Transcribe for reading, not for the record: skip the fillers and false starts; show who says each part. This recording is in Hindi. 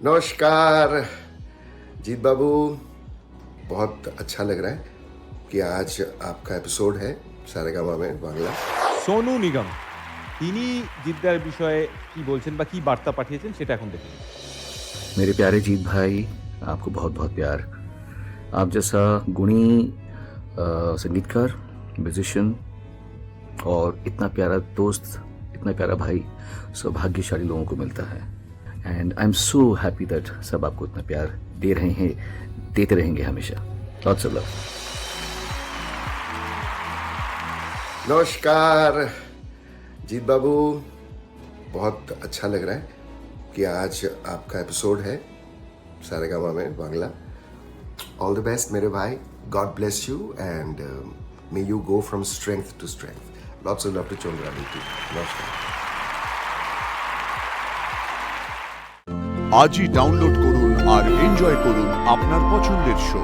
Speaker 1: नमस्कार जीत बाबू। बहुत अच्छा लग रहा है कि आज आपका एपिसोड है सारेगामा में बांग्ला।
Speaker 2: সোনু নিগম তিনি জিদ্দার বিষয়ে কি বলছেন বা কি বার্তা পাঠিয়েছেন সেটা এখন দেখুন।
Speaker 3: मेरे प्यारे जीत भाई, आपको बहुत बहुत प्यार। आप जैसा गुणी संगीतकार, म्यूजिशियन और इतना प्यारा दोस्त, इतना प्यारा भाई सौभाग्यशाली लोगों को मिलता है। And I am so happy that सब आपको इतना प्यार दे रहे हैं, देते रहेंगे हमेशा। Lots of love.
Speaker 1: नमस्कार जीत बाबू। बहुत अच्छा लग रहा है कि आज आपका एपिसोड है सारेगामा में बांग्ला। ऑल द बेस्ट मेरे भाई। God bless you and may you go from strength to strength. Lots of love to Chandra Neetu. नमस्कार।
Speaker 4: আজই ডাউনলোড করুন আর এনজয় করুন আপনার পছন্দের শো।